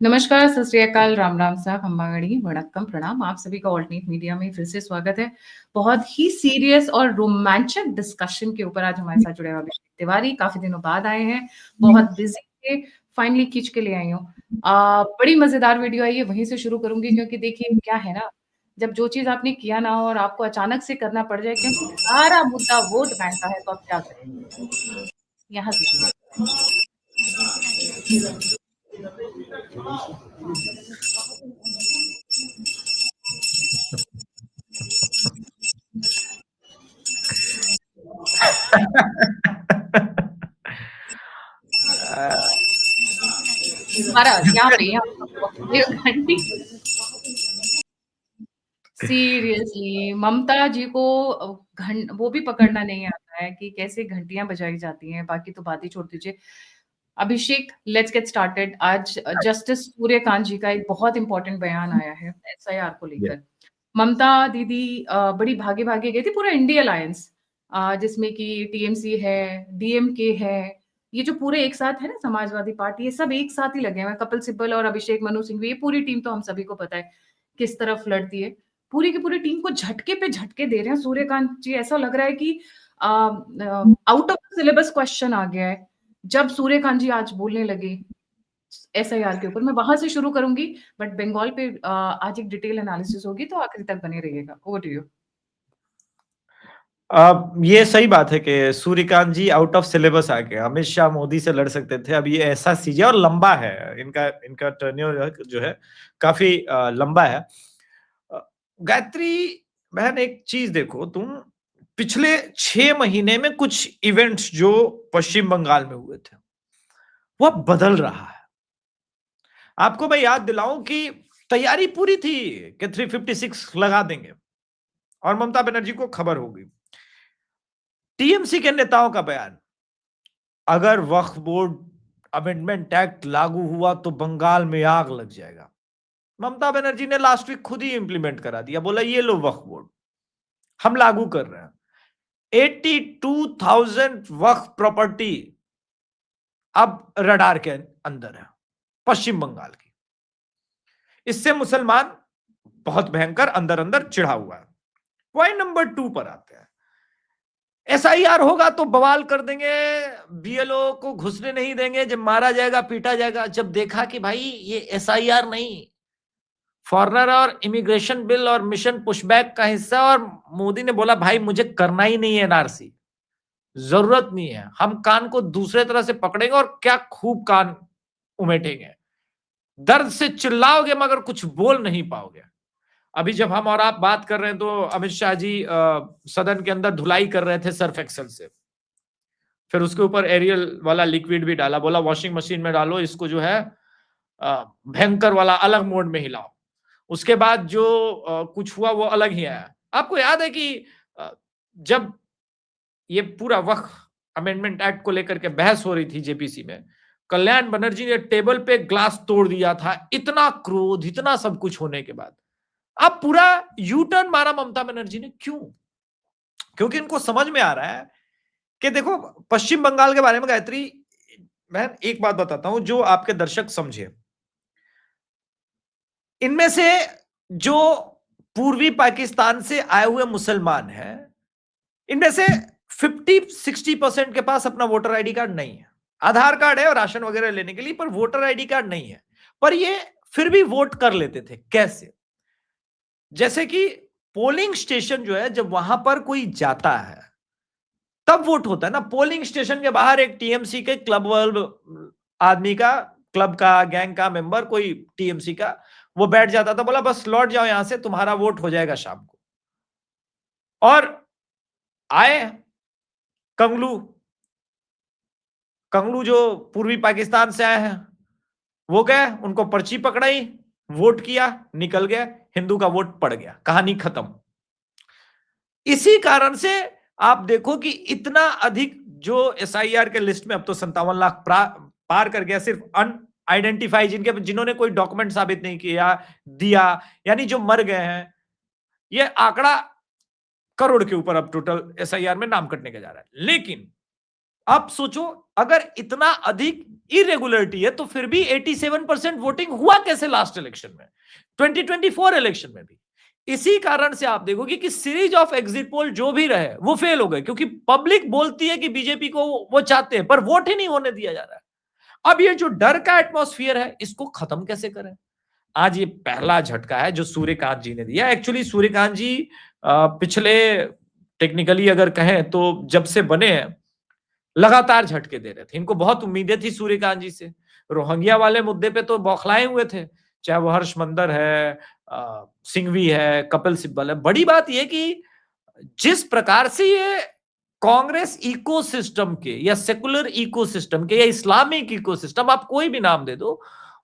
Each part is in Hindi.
नमस्कार, सत श्री अकाल, राम राम साहब, खम्बागड़ी, वड़क्कम, प्रणाम। आप सभी का ऑल्टरनेट मीडिया में फिर से स्वागत है। बहुत ही सीरियस और रोमांचक डिस्कशन के ऊपर आज हमारे साथ जुड़े हुए अभिषेक तिवारी काफ़ी दिनों बाद आए हैं। बहुत बिज़ी थे, फाइनली खींच के ले आई हूँ। बड़ी मज़ेदार वीडियो आई है, वहीं से शुरू करूँगी क्योंकि देखिए क्या है ना, जब जो चीज़ आपने किया ना हो और आपको अचानक से करना पड़ जाए क्योंकि सारा मुद्दा वोट बैंक का है, तो आप क्या करें? यहाँ से शुरू। महाराज यहाँ पे घंटी सीरियसली ममता जी को वो भी पकड़ना नहीं आता है कि कैसे घंटियां बजाई जाती हैं। बाकी तो बात ही छोड़ दीजिए। अभिषेक, लेट्स गेट स्टार्टेड। आज जस्टिस सूर्यकांत जी का एक बहुत इंपॉर्टेंट बयान आया है एसआईआर को लेकर। ममता दीदी बड़ी भागे भागे गई थी, पूरा इंडिया अलायंस जिसमें कि टीएमसी है, डीएमके है, ये जो पूरे एक साथ है ना, समाजवादी पार्टी, ये सब एक साथ ही लगे हुए हैं। कपिल सिब्बल और अभिषेक मनु सिंघवी, ये पूरी टीम तो हम सभी को पता है किस तरफ लड़ती है। पूरी की पूरी टीम को झटके पे झटके दे रहे हैं सूर्यकांत जी। ऐसा लग रहा है कि आउट ऑफ सिलेबस क्वेश्चन आ गया है जब सूर्यकांत जी आज बोलने लगे एसआईआर के ऊपर। मैं वहां से शुरू करूंगी, बट बंगाल पे आज एक डिटेल एनालिसिस होगी, तो आखिरी तक बने रहिएगा। Over to you. ये सही बात है कि Suryakant ji out of syllabus आ गए। अमित शाह मोदी से लड़ सकते थे, अब ये ऐसा सीजे और लंबा है इनका इनका टर्न्योर जो है काफी लंबा है। गायत्री बहन, एक चीज देखो तुम, पिछले 6 महीने में कुछ इवेंट्स जो पश्चिम बंगाल में हुए थे वह बदल रहा है। आपको मैं याद दिलाऊं कि तैयारी पूरी थी कि 356 लगा देंगे और ममता बनर्जी को खबर होगी। टीएमसी के नेताओं का बयान, अगर वक्फ बोर्ड अमेंडमेंट एक्ट लागू हुआ तो बंगाल में आग लग जाएगा। ममता बनर्जी ने लास्ट वीक खुद ही इंप्लीमेंट करा दिया, बोला ये लो वक्फ बोर्ड हम लागू कर रहे हैं। 82,000 वक्फ प्रॉपर्टी अब रडार के अंदर है पश्चिम बंगाल की। इससे मुसलमान बहुत भयंकर अंदर अंदर चिढ़ा हुआ है। पॉइंट नंबर 2 पर आते हैं। एसआईआर होगा तो बवाल कर देंगे, बीएलओ को घुसने नहीं देंगे, जब मारा जाएगा पीटा जाएगा। जब देखा कि भाई ये एसआईआर नहीं, फॉरनर और इमिग्रेशन बिल और मिशन पुशबैक का हिस्सा, और मोदी ने बोला भाई मुझे करना ही नहीं है एनआरसी, जरूरत नहीं है। हम कान को दूसरे तरह से पकड़ेंगे और क्या खूब कान उमेटेंगे, दर्द से चिल्लाओगे मगर कुछ बोल नहीं पाओगे। अभी जब हम और आप बात कर रहे हैं तो अमित शाह जी सदन के अंदर धुलाई कर रहे थे सर्फ एक्सेल से, फिर उसके ऊपर एरियल वाला लिक्विड भी डाला, बोला वॉशिंग मशीन में डालो इसको, जो है भयंकर वाला अलग मोड में हिलाओ। उसके बाद जो कुछ हुआ वो अलग ही आया। आपको याद है कि जब ये पूरा वक्फ अमेंडमेंट एक्ट को लेकर के बहस हो रही थी जेपीसी में, कल्याण बनर्जी ने टेबल पे ग्लास तोड़ दिया था। इतना क्रोध, इतना सब कुछ होने के बाद अब पूरा यू टर्न मारा ममता बनर्जी ने। क्यों? क्योंकि इनको समझ में आ रहा है कि देखो, पश्चिम बंगाल के बारे में गायत्री मैं एक बात बताता हूं जो आपके दर्शक समझे। इनमें से जो पूर्वी पाकिस्तान से आए हुए मुसलमान हैं, इनमें से 50-60% के पास अपना वोटर आईडी कार्ड नहीं है। आधार कार्ड है और राशन वगैरह लेने के लिए, पर वोटर आईडी कार्ड नहीं है। पर ये फिर भी वोट कर लेते थे। कैसे? जैसे कि पोलिंग स्टेशन जो है, जब वहां पर कोई जाता है तब वोट होता है ना। पोलिंग स्टेशन के बाहर एक टीएमसी के क्लब आदमी का, क्लब का, गैंग का मेंबर, कोई टीएमसी का, वो बैठ जाता था, बोला बस लौट जाओ यहां से, तुम्हारा वोट हो जाएगा शाम को। और आए कंगलू, कंगलू जो पूर्वी पाकिस्तान से आए हैं, वो गए, उनको पर्ची पकड़ाई, वोट किया, निकल गया, हिंदू का वोट पड़ गया, कहानी खत्म। इसी कारण से आप देखो कि इतना अधिक जो एसआईआर के लिस्ट में अब तो 57 लाख पार कर गया, सिर्फ अनआइडेंटिफाई, जिन्होंने कोई डॉक्यूमेंट साबित नहीं किया दिया, यानी जो मर गए हैं। ये आंकड़ा करोड़ के ऊपर अब टोटल एसआईआर में नाम कटने का जा रहा है। लेकिन अब सोचो, अगर इतना अधिक इरेगुलरिटी है, तो फिर भी 87% वोटिंग हुआ कैसे लास्ट इलेक्शन में, 2024 इलेक्शन में भी? इसी कारण से आप देखोगे कि सीरीज ऑफ एग्जिट पोल जो भी रहे वो फेल हो गए, क्योंकि पब्लिक बोलती है कि बीजेपी को वो चाहते हैं, पर वोट ही नहीं होने दिया जा रहा है। अब ये जो डर का एटमॉस्फेयर है, इसको खत्म कैसे करें? आज ये पहला झटका है जो सूर्यकांत जी ने दिया। एक्चुअली सूर्यकांत जी पिछले, टेक्निकली अगर कहें तो जब से बने हैं, लगातार झटके दे रहे थे। इनको बहुत उम्मीदें थी सूर्यकांत जी से। रोहिंग्या वाले मुद्दे पे तो बौखलाए हुए थे, चाहे वो हर्ष मंदर है, सिंघवी है, कपिल सिब्बल है। बड़ी बात यह कि जिस प्रकार से ये कांग्रेस इकोसिस्टम के या सेकुलर इकोसिस्टम के या इस्लामिक इकोसिस्टम, आप कोई भी नाम दे दो,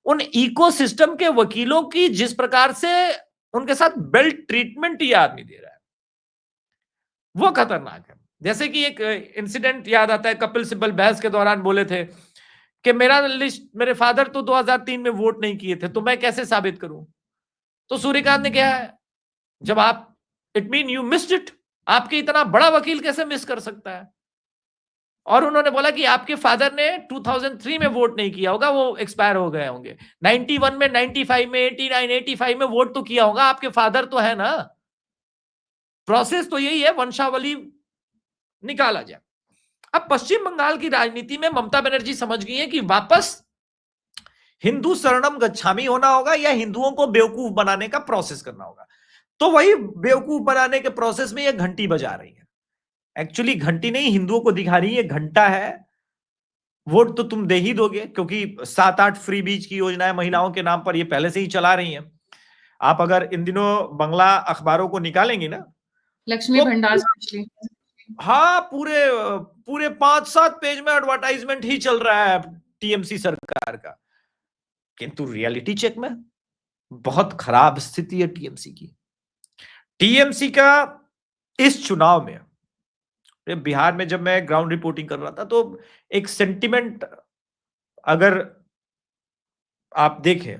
उन इकोसिस्टम के वकीलों की जिस प्रकार से उनके साथ बेल्ट ट्रीटमेंट ये आदमी दे रहा है, वो खतरनाक है। जैसे कि एक इंसिडेंट याद आता है, कपिल सिब्बल बहस के दौरान बोले थे कि मेरा लिस्ट, मेरे फादर तो 2003 में वोट नहीं किए थे, तो मैं कैसे साबित करूं? तो सूर्यकांत ने कहा है, जब आप, it mean you missed it, आपके इतना बड़ा वकील कैसे मिस कर सकता है? और उन्होंने बोला कि आपके फादर ने 2003 में वोट नहीं किया होगा, वो एक्सपायर हो गए होंगे। 91 में, 95 में, 89, 85 में वोट तो किया होगा, आपके फादर तो है ना। प्रोसेस तो यही है, वंशावली निकाला जाए। अब पश्चिम बंगाल की राजनीति में ममता बनर्जी समझ गई है कि वापस हिंदू शरणम गच्छामी होना होगा या हिंदुओं को बेवकूफ बनाने का प्रोसेस करना होगा। तो वही बेवकूफ बनाने के प्रोसेस में ये घंटी बजा रही है। एक्चुअली घंटी नहीं, हिंदुओं को दिखा रही है घंटा है, वोट तो तुम दे ही दोगे, क्योंकि 7-8 फ्री बीज की योजनाएं महिलाओं के नाम पर ये पहले से ही चला रही हैं। आप अगर इन दिनों बंगला अखबारों को निकालेंगे ना, लक्ष्मी भंडार स्पेशली, हाँ, पूरे पूरे 5-7 पेज में एडवर्टाइजमेंट ही चल रहा है टीएमसी सरकार का। किंतु रियलिटी चेक में बहुत खराब स्थिति है टीएमसी की। टीएमसी का इस चुनाव में, बिहार में जब मैं ग्राउंड रिपोर्टिंग कर रहा था, तो एक सेंटिमेंट अगर आप देखें,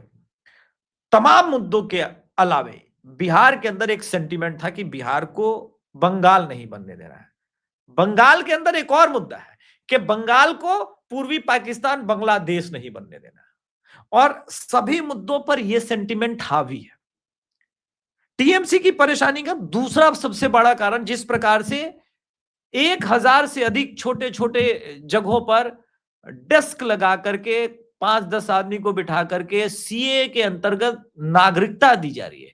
तमाम मुद्दों के अलावे बिहार के अंदर एक सेंटिमेंट था कि बिहार को बंगाल नहीं बनने देना है। बंगाल के अंदर एक और मुद्दा है कि बंगाल को पूर्वी पाकिस्तान, बांग्लादेश नहीं बनने देना है। और सभी मुद्दों पर यह सेंटिमेंट हावी है। टीएमसी की परेशानी का दूसरा सबसे बड़ा कारण, जिस प्रकार से 1000 से अधिक छोटे छोटे जगहों पर डेस्क लगा करके 5-10 आदमी को बिठा करके सीए के अंतर्गत नागरिकता दी जा रही है।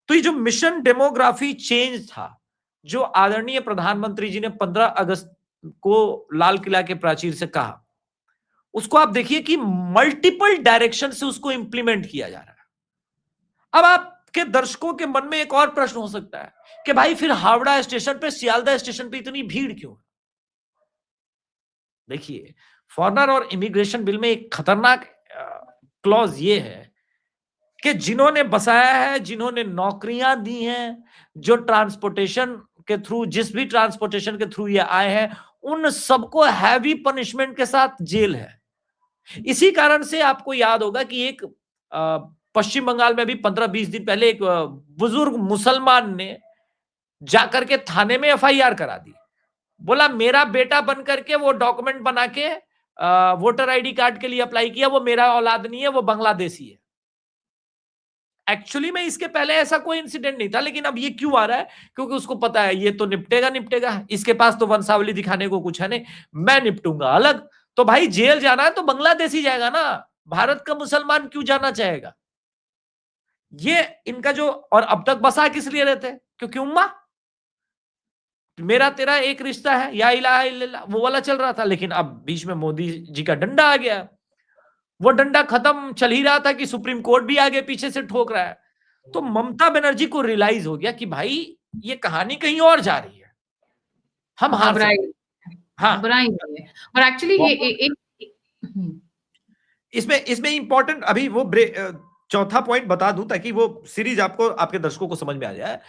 तो ये जो मिशन डेमोग्राफी चेंज था, जो आदरणीय प्रधानमंत्री जी ने 15 अगस्त को लाल किला के प्राचीर से कहा, उसको आप देखिए कि मल्टीपल डायरेक्शन से उसको इंप्लीमेंट किया जा रहा है। अब आपके दर्शकों के मन में एक और प्रश्न हो सकता है कि भाई फिर हावड़ा स्टेशन पे, सियालदह स्टेशन पे इतनी भीड़ क्यों? देखिए, फॉरेनर और इमिग्रेशन बिल में एक खतरनाक क्लॉज ये है कि जिन्होंने बसाया है, जिन्होंने नौकरियां दी हैं, जो ट्रांसपोर्टेशन के थ्रू, जिस भी ट्रांसपोर्टेशन के थ्रू ये आए हैं, उन सबको हैवी पनिशमेंट के साथ जेल है। इसी कारण से आपको याद होगा कि एक पश्चिम बंगाल में भी 15-20 दिन पहले एक बुजुर्ग मुसलमान ने जाकर के थाने में एफआईआर करा दी। बोला मेरा बेटा बन करके वो डॉक्यूमेंट बना के वोटर आईडी कार्ड के लिए अप्लाई किया, वो मेरा औलाद नहीं है, वो बांग्लादेशी है। एक्चुअली में इसके पहले ऐसा कोई इंसिडेंट नहीं था, लेकिन अब ये क्यों आ रहा है? क्योंकि उसको पता है ये तो निपटेगा, इसके पास तो वंशावली दिखाने को कुछ है नहीं, मैं निपटूंगा अलग। तो भाई जेल जाना है तो बांग्लादेशी जाएगा ना, भारत का मुसलमान क्यों जाना चाहेगा? ये इनका जो, और अब तक बसा किस लिए रहते? क्योंकि उम्मा, मेरा तेरा एक रिश्ता है, या इलाहा इल्लल्लाह, वो वाला चल रहा था। लेकिन अब बीच में मोदी जी का डंडा आ गया, वो डंडा खत्म चल ही रहा था कि सुप्रीम कोर्ट भी आगे पीछे से ठोक रहा है। तो ममता बनर्जी को रियलाइज हो गया कि भाई ये कहानी कहीं और जा रही है, हम हार सकते हैं। हाँ, बुराई नहीं है। और एक्चुअली ये एक इसमें इंपॉर्टेंट, अभी वो चौथा पॉइंट बता दूं ताकि वो सीरीज आपको, आपके दर्शकों को समझ में आ जाए।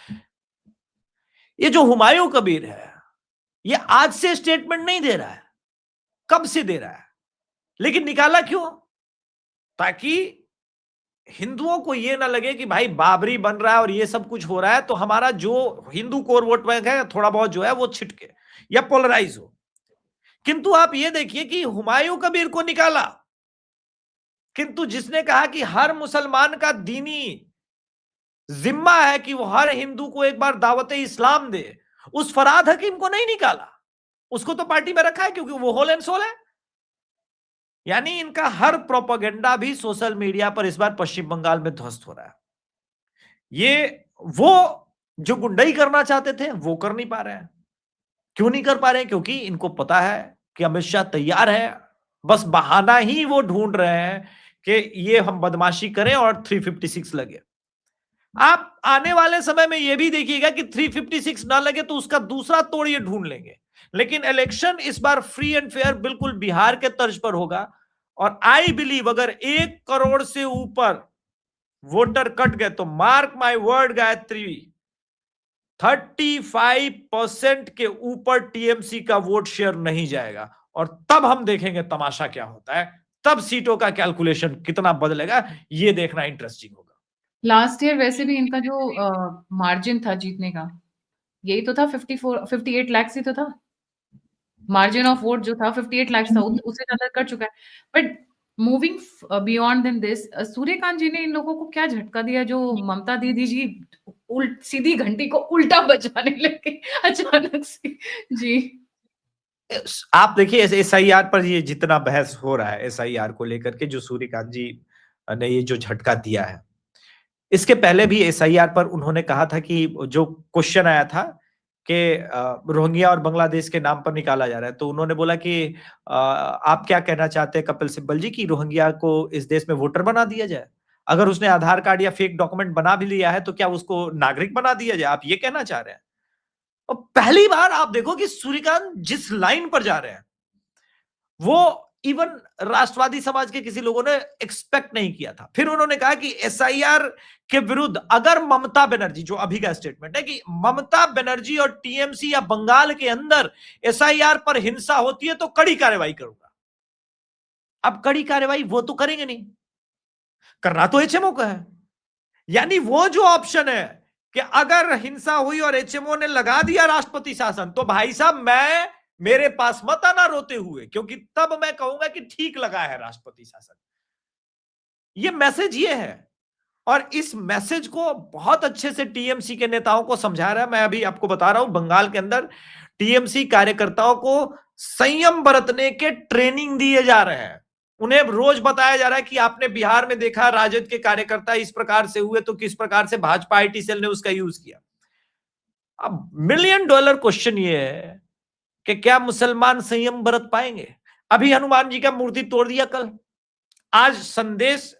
ये जो हुमायूं कबीर है, ये आज से स्टेटमेंट नहीं दे रहा है, कब से दे रहा है, लेकिन निकाला क्यों? ताकि हिंदुओं को यह ना लगे कि भाई बाबरी बन रहा है और ये सब कुछ हो रहा है, तो हमारा जो हिंदू कोर वोट बैंक है थोड़ा बहुत जो है वो छिटके या पोलराइज हो। किंतु आप ये देखिए कि हुमायूं कबीर को निकाला, किंतु जिसने कहा कि हर मुसलमान का दीनी जिम्मा है कि वो हर हिंदू को एक बार दावत इस्लाम दे, उस फरहाद हकीम को नहीं निकाला। उसको तो पार्टी में रखा है क्योंकि वो होल एंड सोल है। यानी इनका हर प्रोपेगेंडा भी सोशल मीडिया पर इस बार पश्चिम बंगाल में ध्वस्त हो रहा है। ये वो जो गुंडाई करना चाहते थे वो कर नहीं पा रहे हैं। क्यों नहीं कर पा रहे हैं? क्योंकि इनको पता है कि अमित शाह तैयार है, बस बहाना ही वो ढूंढ रहे हैं कि ये हम बदमाशी करें और 356 लगे। आप आने वाले समय में यह भी देखिएगा कि 356 ना लगे तो उसका दूसरा तोड़ ये ढूंढ लेंगे। लेकिन इलेक्शन इस बार फ्री एंड फेयर बिल्कुल बिहार के तर्ज पर होगा। और आई बिलीव अगर 1 करोड़ से ऊपर वोटर कट गए तो मार्क माय वर्ड गायत्री, 35% के ऊपर टीएमसी का वोट शेयर नहीं जाएगा। और तब हम देखेंगे तमाशा क्या होता है, तब सीटों का कैलकुलेशन कितना बदलेगा, ये देखना इंटरेस्टिंग होगा। लास्ट ईयर वैसे भी इनका जो मार्जिन था जीतने का, यही तो था, 58 लाख ही तो था मार्जिन ऑफ वोट जो था, 58 लाख था, उससे ज्यादा कर चुका है। But moving beyond then this, Suryakant ji ने इन लोगों को क्या झटका दिया जो ममता दीदी जी सीधी घंटी को उल्टा बजाने लगे अचानक से। जी आप देखिए एसआईआर पर ये जितना बहस हो रहा है, एसआईआर को लेकर के जो सूर्यकांत जी ने ये जो झटका दिया है, इसके पहले भी एसआईआर पर उन्होंने कहा था कि जो क्वेश्चन आया था कि रोहिंग्या और बांग्लादेश के नाम पर निकाला जा रहा है, तो उन्होंने बोला कि आप क्या कहना चाहते हैं कपिल सिब्बल जी की रोहिंग्या को इस देश में वोटर बना दिया जाए? अगर उसने आधार कार्ड या फेक डॉक्यूमेंट बना भी लिया है तो क्या उसको नागरिक बना दिया जाए? आप ये कहना चाह रहे हैं? और पहली बार आप देखो कि सूर्यकांत जिस लाइन पर जा रहे हैं वो इवन राष्ट्रवादी समाज के किसी लोगों ने एक्सपेक्ट नहीं किया था। फिर उन्होंने कहा कि एसआईआर के विरुद्ध अगर ममता बनर्जी, जो अभी का स्टेटमेंट है कि ममता बनर्जी और टीएमसी या बंगाल के अंदर एसआईआर पर हिंसा होती है तो कड़ी कार्रवाई करूंगा। अब कड़ी कार्रवाई वो तो करेंगे नहीं, करना तो एचएमओ का है। यानी वो जो ऑप्शन है कि अगर हिंसा हुई और एचएमओ ने लगा दिया राष्ट्रपति शासन, तो भाई साहब मेरे पास मत आना रोते हुए, क्योंकि तब मैं कहूंगा कि ठीक लगा है राष्ट्रपति शासन। ये मैसेज ये है, और इस मैसेज को बहुत अच्छे से टीएमसी के नेताओं को समझा रहा है। मैं अभी आपको बता रहा हूं, बंगाल के अंदर टीएमसी कार्यकर्ताओं को संयम बरतने के ट्रेनिंग दिए जा रहे हैं। उन्हें रोज बताया जा रहा है कि आपने बिहार में देखा राजद के कार्यकर्ता इस प्रकार से हुए, तो किस प्रकार से भाजपा आईटी सेल ने उसका यूज किया। अब $1 मिलियन क्वेश्चन ये है कि क्या मुसलमान संयम बरत पाएंगे? अभी हनुमान जी का मूर्ति तोड़ दिया कल, आज संदेश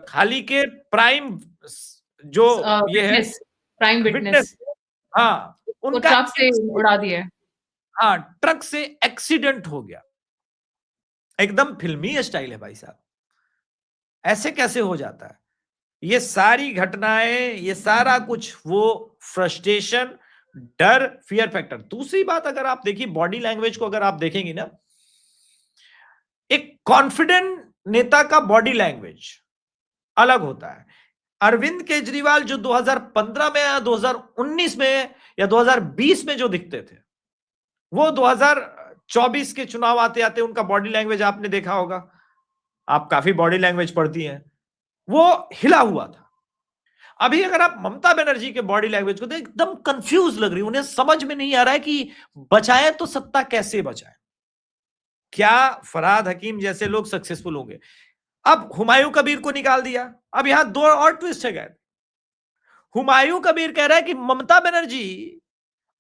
खाली के प्राइम जो ये है प्राइम विटनेस, विटनेस हाँ वो उनका ट्रक से उड़ा दिया। हाँ ट्रक से एक्सीडेंट हो गया। एकदम फिल्मी स्टाइल है भाई साहब, ऐसे कैसे हो जाता है? ये सारी घटनाएं, ये सारा कुछ वो फ्रस्ट्रेशन, डर, फियर फैक्टर। दूसरी बात अगर आप देखिए बॉडी लैंग्वेज को, अगर आप देखेंगे ना, एक कॉन्फिडेंट नेता का बॉडी लैंग्वेज अलग होता है। अरविंद केजरीवाल जो 2015 में या 2019 में या 2020 में जो दिखते थे, वो 2024 के चुनाव आते आते उनका बॉडी लैंग्वेज आपने देखा होगा, आप काफी बॉडी लैंग्वेज पढ़ती हैं, वो हिला हुआ था। अभी अगर आप ममता बनर्जी के बॉडी लैंग्वेज को देख, एकदम कंफ्यूज लग रही, उन्हें समझ में नहीं आ रहा है कि बचाएं तो सत्ता कैसे बचाएं, क्या फरहाद हकीम जैसे लोग सक्सेसफुल होंगे। अब हुमायूं कबीर को निकाल दिया। अब यहां दो और ट्विस्ट है गए। हुमायूं कबीर कह रहा है कि ममता बनर्जी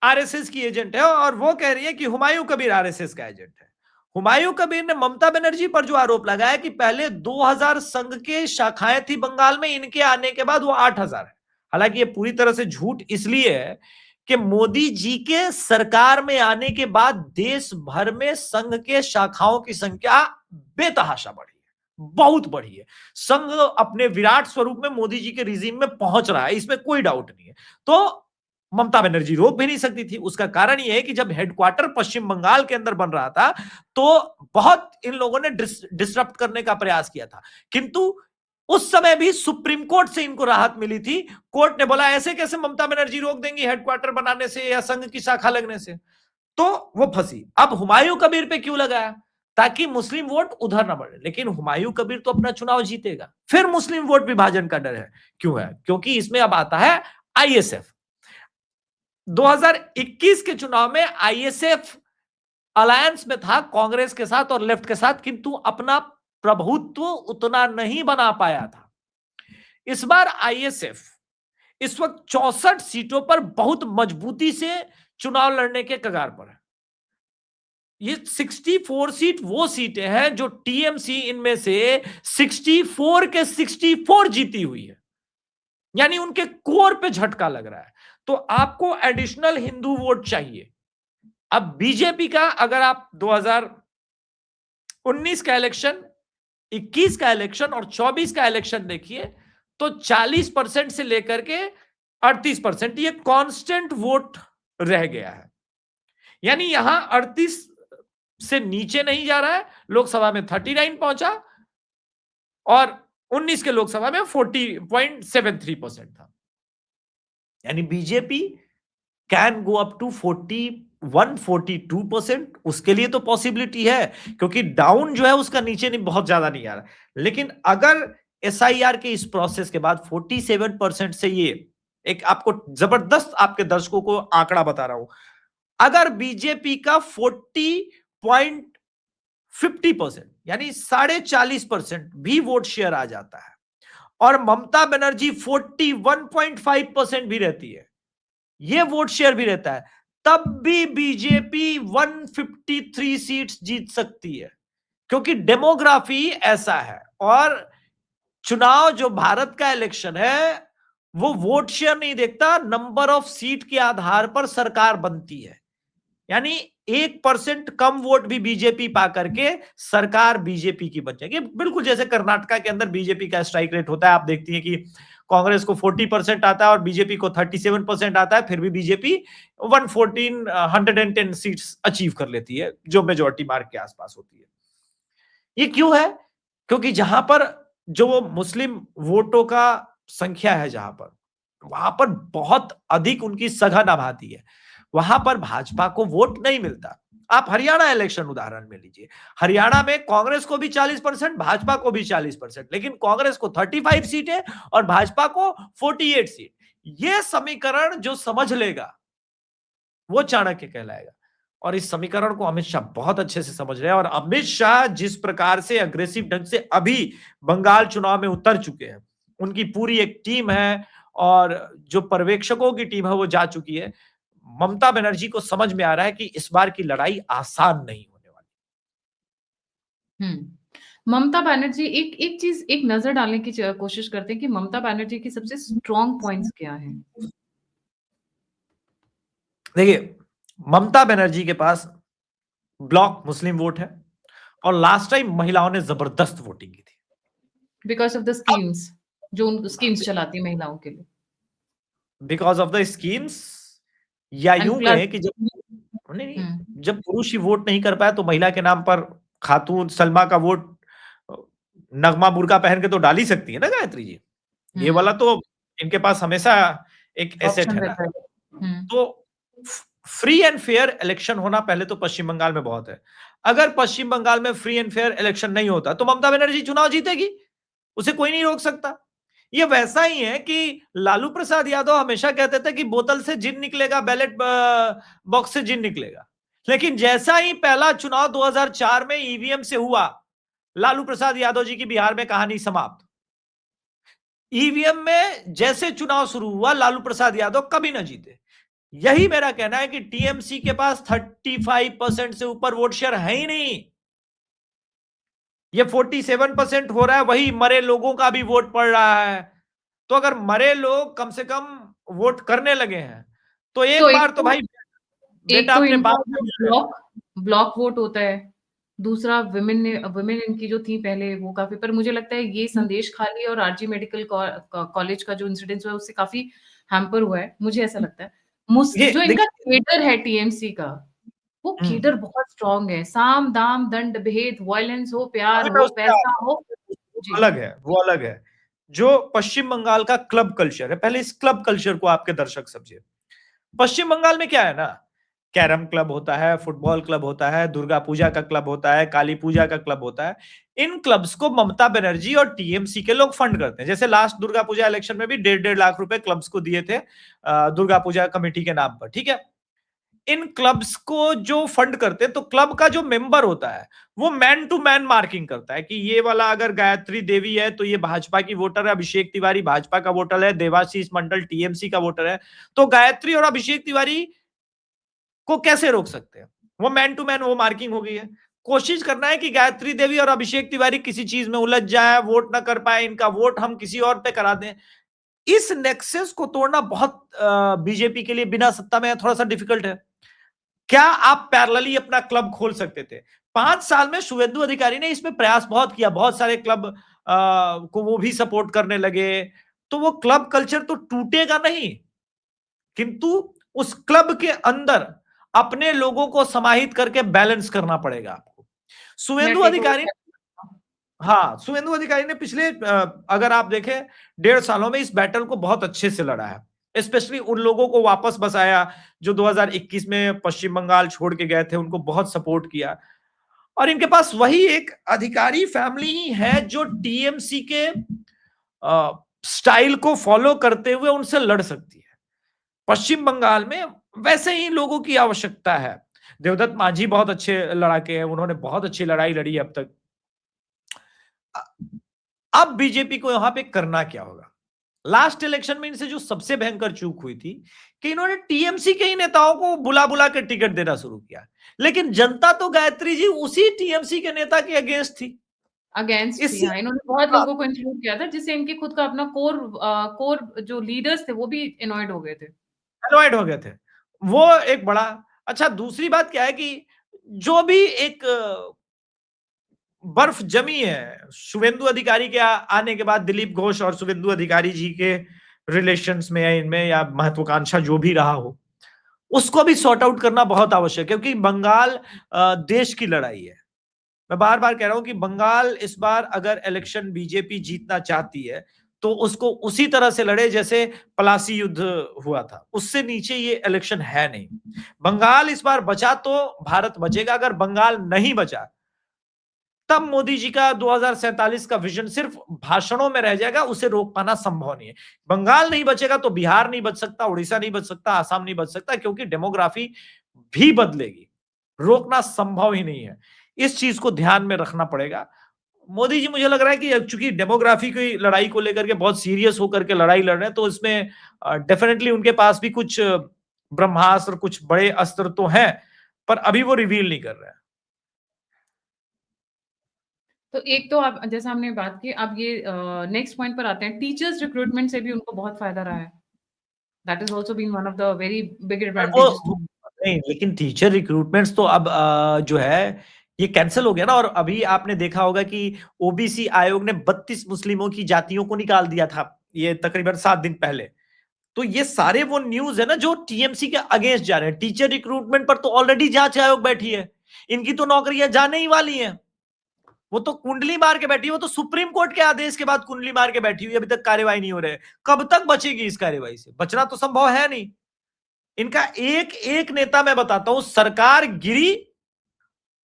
आरएसएस की एजेंट है, और वो कह रही है कि हुमायूं कबीर आरएसएस का एजेंट है। हुमायूं कबीर ने ममता बनर्जी पर जो आरोप लगाया कि पहले 2000 संघ के शाखाएं थी बंगाल में, इनके आने के बाद वो 8000 है। हालांकि ये पूरी तरह से झूठ इसलिए है कि मोदी जी के सरकार में आने के बाद देश भर में संघ के शाखाओं की संख्या बेतहाशा बढ़ी है, बहुत बढ़ी है। संघ अपने विराट स्वरूप में मोदी जी के रिजीम में पहुंच रहा है, इसमें कोई डाउट नहीं है। तो ममता बनर्जी रोक भी नहीं सकती थी। उसका कारण यह है कि जब हेडक्वार्टर पश्चिम बंगाल के अंदर बन रहा था तो बहुत इन लोगों ने डिसरप्ट करने का प्रयास किया था, किंतु उस समय भी सुप्रीम कोर्ट से इनको राहत मिली थी। कोर्ट ने बोला ऐसे कैसे ममता बनर्जी रोक देंगी हेडक्वार्टर बनाने से या संघ की शाखा लगने से, तो वो फंसी। अब हुमायूं कबीर पे क्यों लगाया? ताकि मुस्लिम वोट उधर ना बढ़े। लेकिन हुमायूं कबीर तो अपना चुनाव जीतेगा, फिर मुस्लिम वोट विभाजन का डर है। क्यों है? क्योंकि इसमें अब आता है आईएसएफ। 2021 के चुनाव में आईएसएफ अलायंस में था कांग्रेस के साथ और लेफ्ट के साथ, किंतु अपना प्रभुत्व उतना नहीं बना पाया था। इस बार आईएसएफ इस वक्त 64 सीटों पर बहुत मजबूती से चुनाव लड़ने के कगार पर है। ये 64 सीट वो सीटें हैं जो टीएमसी इनमें से 64 के 64 जीती हुई है, यानी उनके कोर पे झटका लग रहा है। तो आपको एडिशनल हिंदू वोट चाहिए। अब बीजेपी का अगर आप 2019 का इलेक्शन, 21 का इलेक्शन और 24 का इलेक्शन देखिए, तो 40% से लेकर के 38% ये कांस्टेंट वोट रह गया है। यानी यहां 38 से नीचे नहीं जा रहा है। लोकसभा में 39 पहुंचा और 19 के लोकसभा में 40.73% था। यानी BJP can go up to 41-42%। उसके लिए तो पॉसिबिलिटी है, क्योंकि डाउन जो है उसका नीचे नहीं, बहुत ज्यादा नहीं आ रहा। लेकिन अगर एसआईआर के इस प्रोसेस के बाद 47% से, ये एक आपको जबरदस्त आपके दर्शकों को आंकड़ा बता रहा हूं, अगर बीजेपी का 40.50% यानी 40.5% भी वोट शेयर आ जाता है और ममता बनर्जी 41.5% भी रहती है, ये वोट शेयर भी रहता है, तब भी बीजेपी 153 सीट्स जीत सकती है। क्योंकि डेमोग्राफी ऐसा है, और चुनाव जो भारत का इलेक्शन है वो वोट शेयर नहीं देखता, नंबर ऑफ सीट के आधार पर सरकार बनती है। यानी 1% कम वोट भी बीजेपी पा करके सरकार बीजेपी की बन जाएगी। बिल्कुल जैसे कर्नाटका के अंदर बीजेपी का स्ट्राइक रेट होता है, आप देखती हैं कि कांग्रेस को 40% आता है और बीजेपी को 37% आता है, फिर भी बीजेपी 110 सीट्स अचीव कर लेती है, जो मेजोरिटी मार्क के आसपास होती है। ये क्यों है? क्योंकि जहां पर जो मुस्लिम वोटों का संख्या है, जहां पर वहां पर बहुत अधिक उनकी सघन आबादी है, वहां पर भाजपा को वोट नहीं मिलता। आप हरियाणा इलेक्शन उदाहरण में लीजिए, हरियाणा में कांग्रेस को भी 40%, भाजपा को भी 40%, लेकिन कांग्रेस को 35 सीटें और भाजपा को 48 सीट। यह समीकरण जो समझ लेगा वो चाणक्य कहलाएगा। और इस समीकरण को अमित शाह बहुत अच्छे से समझ रहे हैं, और अमित शाह जिस प्रकार से अग्रेसिव ढंग से अभी बंगाल चुनाव में उतर चुके हैं, उनकी पूरी एक टीम है और जो पर्यवेक्षकों की टीम है वो जा चुकी है। ममता बनर्जी को समझ में आ रहा है कि इस बार की लड़ाई आसान नहीं होने वाली। ममता बनर्जी, एक एक चीज, एक नजर डालने की कोशिश करते हैं कि ममता बनर्जी की सबसे स्ट्रॉन्ग पॉइंट्स क्या हैं। देखिए, ममता बनर्जी के पास ब्लॉक मुस्लिम वोट है, और लास्ट टाइम महिलाओं ने जबरदस्त वोटिंग की थी बिकॉज ऑफ द स्कीम्स, जो उन स्कीम्स चलाती है महिलाओं के लिए। बिकॉज ऑफ द स्कीम्स, या एंड यूं प्लस कहें कि नहीं, जब पुरुष ही वोट नहीं कर पाए तो महिला के नाम पर खातून सलमा का वोट नगमा बुर्का पहन के तो डाल ही सकती है ना गायत्री जी। ये वाला तो इनके पास हमेशा एक एसेट है ना। तो फ्री एंड फेयर इलेक्शन होना पहले तो पश्चिम बंगाल में बहुत है। अगर पश्चिम बंगाल में फ्री एंड फेयर इलेक्शन नहीं होता तो ममता बनर्जी चुनाव जीतेगी, उसे कोई नहीं रोक सकता। ये वैसा ही है कि लालू प्रसाद यादव हमेशा कहते थे कि बोतल से जिन निकलेगा, बैलेट बॉक्स से जिन निकलेगा। लेकिन जैसा ही पहला चुनाव 2004 में ईवीएम से हुआ, लालू प्रसाद यादव जी की बिहार में कहानी समाप्त। ईवीएम में जैसे चुनाव शुरू हुआ, लालू प्रसाद यादव कभी ना जीते। यही मेरा कहना है कि टीएमसी के पास 35% से ऊपर वोट शेयर है ही नहीं। ये 47% हो रहा है, वही मरे लोगों का भी वोट पड़ रहा है। तो अगर मरे लोग कम से कम वोट करने लगे हैं तो एक बार तो भाई बेटा अपने बाप ब्लॉक वोट होता है, दूसरा विमेन इनकी जो थी पहले वो काफी, पर मुझे लगता है ये संदेश खाली और आरजी मेडिकल कॉलेज का जो इंसिडेंट हुआ है उससे काफी हैम्पर हुआ है, मुझे ऐसा लगता है। जो इनका केडर है टीएमसी का, वो केडर बहुत स्ट्रांग है। साम दाम दंड भेद, वायलेंस हो, प्यार हो, पैसा हो, अलग है, वो अलग है। जो पश्चिम बंगाल का क्लब कल्चर है, पहले इस क्लब कल्चर को आपके दर्शक समझिए। पश्चिम बंगाल में क्या है ना, कैरम क्लब होता है, फुटबॉल क्लब होता है, दुर्गा पूजा का क्लब होता है, काली पूजा का क्लब होता है। इन क्लब्स को ममता बनर्जी और टीएमसी के लोग फंड करते हैं। जैसे लास्ट दुर्गा पूजा इलेक्शन में भी 1.5 लाख रुपए क्लब्स को दिए थे दुर्गा पूजा कमेटी के नाम पर, ठीक है। इन क्लब्स को जो फंड करते हैं, तो क्लब का जो मेंबर होता है वो मैन टू मैन मार्किंग करता है कि ये वाला अगर गायत्री देवी है तो ये भाजपा की वोटर है, अभिषेक तिवारी भाजपा का वोटर है, देवाशीष मंडल टीएमसी का वोटर है। तो गायत्री और अभिषेक तिवारी को कैसे रोक सकते हैं? वो मैन टू मैन वो मार्किंग हो गई है। कोशिश करना है कि गायत्री देवी और अभिषेक तिवारी किसी चीज में उलझ जाए, वोट ना कर पाए, इनका वोट हम किसी और पे करा दें। इस नेक्सस को तोड़ना बहुत बीजेपी के लिए बिना सत्ता में थोड़ा सा डिफिकल्ट है। क्या आप पैरेलली अपना क्लब खोल सकते थे? 5 साल में शुभेंदु अधिकारी ने इसमें प्रयास बहुत किया, बहुत सारे क्लब को वो भी सपोर्ट करने लगे, तो वो क्लब कल्चर तो टूटेगा नहीं, किंतु उस क्लब के अंदर अपने लोगों को समाहित करके बैलेंस करना पड़ेगा आपको। शुभेंदु टेक अधिकारी, ओवर। हाँ, शुभेंदु अधिकारी ने पिछले अगर आप देखें 1.5 सालों में इस बैटल को बहुत अच्छे से लड़ा है। स्पेशली उन लोगों को वापस बसाया जो 2021 में पश्चिम बंगाल छोड़ के गए थे, उनको बहुत सपोर्ट किया। और इनके पास वही एक अधिकारी फैमिली ही है जो टीएमसी के स्टाइल को फॉलो करते हुए उनसे लड़ सकती है। पश्चिम बंगाल में वैसे ही लोगों की आवश्यकता है। देवदत्त मांझी बहुत अच्छे लड़ाके हैं, उन्होंने बहुत अच्छी लड़ाई लड़ी अब तक। अब बीजेपी को यहां पे करना क्या होगा? लास्ट इलेक्शन में इनसे जो सबसे भयंकर चूक हुई थी कि इन्होंने टीएमसी के ही नेताओं को बुला बुला के टिकट देना शुरू किया, लेकिन जनता तो गायत्री जी उसी टीएमसी के नेता के अगेंस्ट थी। अगेंस्ट थी, इससे हाँ, इन्होंने बहुत लोगों को इंक्लूड किया था, जिससे इनके खुद का अपना कोर जो लीडर्स थे वो भी एनॉयड हो गए थे। अवॉइड हो गए थे। वो एक बड़ा अच्छा। दूसरी बात क्या है कि जो भी एक बर्फ जमी है शुभेंदु अधिकारी के आने के बाद, दिलीप घोष और शुभेंदु अधिकारी जी के रिलेशंस में या इनमें या महत्वाकांक्षा जो भी रहा हो, उसको भी सॉर्ट आउट करना बहुत आवश्यक है, क्योंकि बंगाल देश की लड़ाई है। मैं बार बार कह रहा हूं कि बंगाल इस बार अगर इलेक्शन बीजेपी जीतना चाहती है तो उसको उसी तरह से लड़े जैसे पलासी युद्ध हुआ था, उससे नीचे ये इलेक्शन है नहीं। बंगाल इस बार बचा तो भारत बचेगा, अगर बंगाल नहीं बचा तब मोदी जी का 2047 का विजन सिर्फ भाषणों में रह जाएगा, उसे रोक पाना संभव नहीं है। बंगाल नहीं बचेगा तो बिहार नहीं बच सकता, उड़ीसा नहीं बच सकता, आसाम नहीं बच सकता, क्योंकि डेमोग्राफी भी बदलेगी, रोकना संभव ही नहीं है। इस चीज को ध्यान में रखना पड़ेगा। मोदी जी मुझे लग रहा है कि चूंकि डेमोग्राफी की लड़ाई को लेकर के बहुत सीरियस होकर के लड़ाई लड़ रहे हैं, तो इसमें डेफिनेटली उनके पास भी कुछ ब्रह्मास्त्र, कुछ बड़े अस्त्र तो हैं, पर अभी वो रिवील नहीं कर रहे हैं। तो एक तो आप जैसा हमने बात की, अब ये नेक्स्ट पॉइंट पर आते हैं, टीचर्स रिक्रूटमेंट से भी उनको बहुत फायदा रहा है। That is also been one of the very big पर वो एडवांटेजेस टू। नहीं, लेकिन टीचर रिक्रूटमेंट्स तो अब जो है ये कैंसिल हो गया ना। और अभी आपने देखा होगा कि ओबीसी आयोग ने 32 मुस्लिमों की जातियों को निकाल दिया था, ये तकरीबन 7 दिन पहले। तो ये सारे वो न्यूज है ना जो टीएमसी के अगेंस्ट जा रहे हैं। टीचर रिक्रूटमेंट पर तो ऑलरेडी जांच आयोग बैठी है, इनकी तो नौकरियां जाने ही वाली हैं। वो तो कुंडली मार के बैठी है, वो तो सुप्रीम कोर्ट के आदेश के बाद कुंडली मार के बैठी हुई, अभी तक कार्यवाही नहीं हो रही है। कब तक बचेगी इस कार्यवाही से? बचना तो संभव है नहीं। इनका एक एक नेता मैं बताता हूं, सरकार गिरी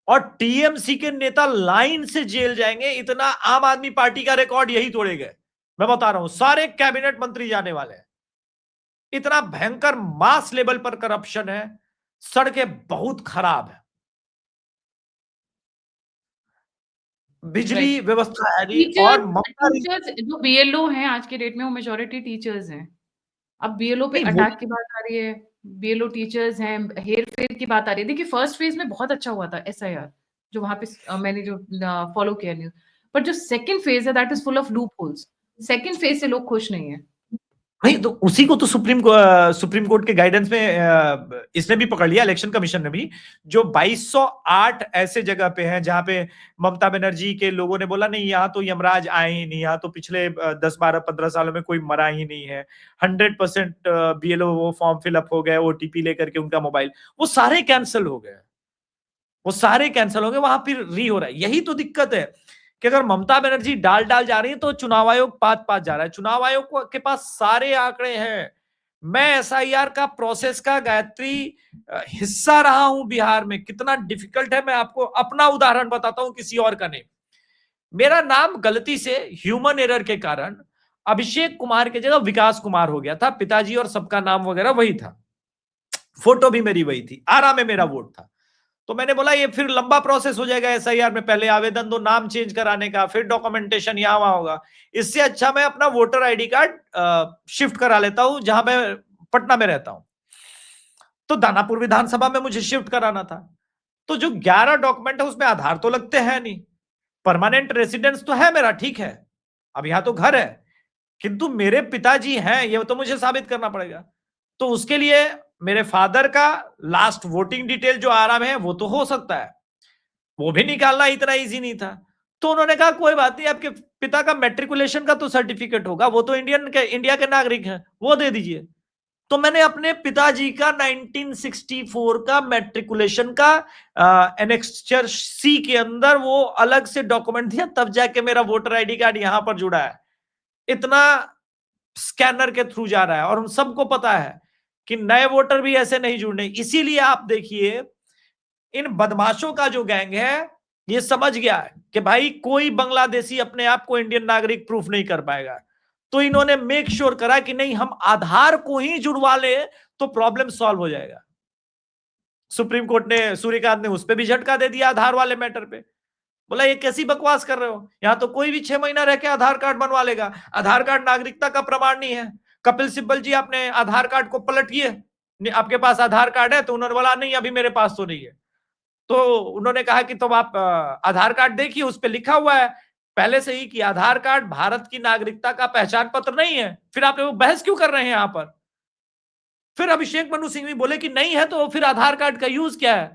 और टीएमसी के नेता लाइन से जेल जाएंगे, इतना आम आदमी पार्टी का रिकॉर्ड यही तोड़े गए। मैं बता रहा हूं, सारे कैबिनेट मंत्री जाने वाले हैं। इतना भयंकर मास लेवल पर करप्शन है, सड़कें बहुत खराब है, बिजली राइट। व्यवस्था है नहीं। टीचर्स और ममता टीचर्स जो बीएलओ हैं आज के डेट में, वो मेजॉरिटी टीचर्स हैं। अब बीएलओ पे नहीं वो अटैक की बात आ रही है, बीएलओ टीचर्स हैं, हेर-फेर की बात आ रही है। देखिए फर्स्ट फेज़ में बहुत अच्छा हुआ था एसआईआर, जो वहाँ पे मैंने जो फॉलो किया न्यूज़। पर जो सेकंड फेज़ है that is full of loop holes. Second phase से लोग खुश नहीं हैं। नहीं, तो उसी को तो सुप्रीम कोर्ट के गाइडेंस में इसने भी पकड़ लिया, इलेक्शन कमीशन ने भी। जो 2208 ऐसे जगह पे हैं जहां पे ममता बनर्जी के लोगों ने बोला नहीं, यहाँ तो यमराज आए ही नहीं, यहाँ तो पिछले 10 12 15 सालों में कोई मरा ही नहीं है, 100% बीएलओ वो फॉर्म फिलअप हो गए, ओटीपी लेकर के उनका मोबाइल, वो सारे कैंसिल हो गए। वो सारे कैंसिल हो गए, वहां फिर री हो रहा है। यही तो दिक्कत है कि अगर ममता बनर्जी डाल डाल जा रही है तो चुनाव आयोग पात पात जा रहा है। चुनाव आयोग के पास सारे आंकड़े हैं, मैं एसआईआर का प्रोसेस का गायत्री हिस्सा रहा हूं बिहार में। कितना डिफिकल्ट है, मैं आपको अपना उदाहरण बताता हूं, किसी और का नहीं। मेरा नाम गलती से ह्यूमन एरर के कारण अभिषेक कुमार की जगह विकास कुमार हो गया था। पिताजी और सबका नाम वगैरह वही था, फोटो भी मेरी वही थी, आरा में मेरा वोट था। तो मैंने बोला ये फिर लंबा प्रोसेस हो जाएगा एसआईआर में, पहले आवेदन दो नाम चेंज कराने का, फिर डॉक्यूमेंटेशन यहां वहां होगा। इससे अच्छा मैं अपना वोटर आईडी कार्ड शिफ्ट करा लेता हूं, जहां मैं पटना में रहता हूं। तो दानापुर विधानसभा में मुझे शिफ्ट कराना था। तो जो 11 डॉक्यूमेंट है उसमें आधार तो लगते हैं नहीं, परमानेंट रेसिडेंस तो है मेरा, ठीक है, अब यहां तो घर है, किंतु मेरे पिताजी हैं ये तो मुझे साबित करना पड़ेगा। तो उसके लिए मेरे फादर का लास्ट वोटिंग डिटेल जो आराम है वो तो हो सकता है, वो भी निकालना इतना इजी नहीं था। तो उन्होंने कहा कोई बात नहीं, आपके पिता का मैट्रिकुलेशन का तो सर्टिफिकेट होगा, वो तो इंडिया के नागरिक हैं, वो दे दीजिए। तो मैंने अपने पिताजी का 1964 का मैट्रिकुलेशन का एनेक्स्चर सी के अंदर वो अलग से डॉक्यूमेंट दिया, तब जाके मेरा वोटर आईडी कार्ड यहां पर जुड़ा है। इतना स्कैनर के थ्रू जा रहा है, और उन सबको पता है कि नए वोटर भी ऐसे नहीं जुड़ने। इसीलिए आप देखिए इन बदमाशों का जो गैंग है ये समझ गया है कि भाई कोई बांग्लादेशी अपने आप को इंडियन नागरिक प्रूफ नहीं कर पाएगा। तो इन्होंने मेक श्योर करा कि नहीं, हम आधार को ही जुड़वा ले तो प्रॉब्लम सॉल्व हो जाएगा। सुप्रीम कोर्ट ने, सूर्यकांत ने उस पर भी झटका दे दिया आधार वाले मैटर पे। बोला ये कैसी बकवास कर रहे हो, यहां तो कोई भी 6 महीना रह के आधार कार्ड बनवा लेगा, आधार कार्ड नागरिकता का प्रमाण नहीं है। कपिल सिब्बल जी आपने आधार कार्ड को पलट किए, आपके पास आधार कार्ड है? तो उन्होंने बोला नहीं अभी मेरे पास तो नहीं है। तो उन्होंने कहा कि तो आप आधार कार्ड देखिए, उस पर लिखा हुआ है पहले से ही कि आधार कार्ड भारत की नागरिकता का पहचान पत्र नहीं है, फिर आप वो बहस क्यों कर रहे हैं यहां पर? फिर अभिषेक मनु सिंघवी बोले कि नहीं है तो फिर आधार कार्ड का यूज क्या है?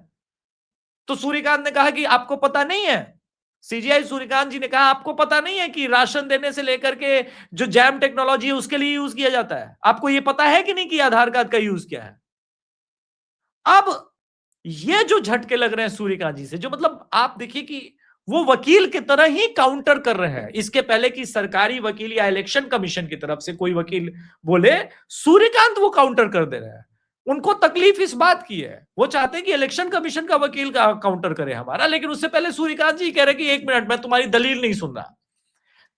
तो सूर्यकांत ने कहा कि आपको पता नहीं है, सीजीआई सूर्यकांत जी ने कहा आपको पता नहीं है कि राशन देने से लेकर के जो जैम टेक्नोलॉजी है उसके लिए यूज किया जाता है, आपको ये पता है कि नहीं कि आधार कार्ड का यूज क्या है? अब ये जो झटके लग रहे हैं सूर्यकांत जी से, जो मतलब आप देखिए कि वो वकील की तरह ही काउंटर कर रहे हैं। इसके पहले कि सरकारी वकील या इलेक्शन कमीशन की तरफ से कोई वकील बोले, सूर्यकांत वो काउंटर कर दे रहे हैं। उनको तकलीफ इस बात की है, वो चाहते हैं कि इलेक्शन कमीशन का वकील का काउंटर करे हमारा, लेकिन उससे पहले सूर्यकांत जी कह रहे कि एक मिनट मैं तुम्हारी दलील नहीं सुन रहा।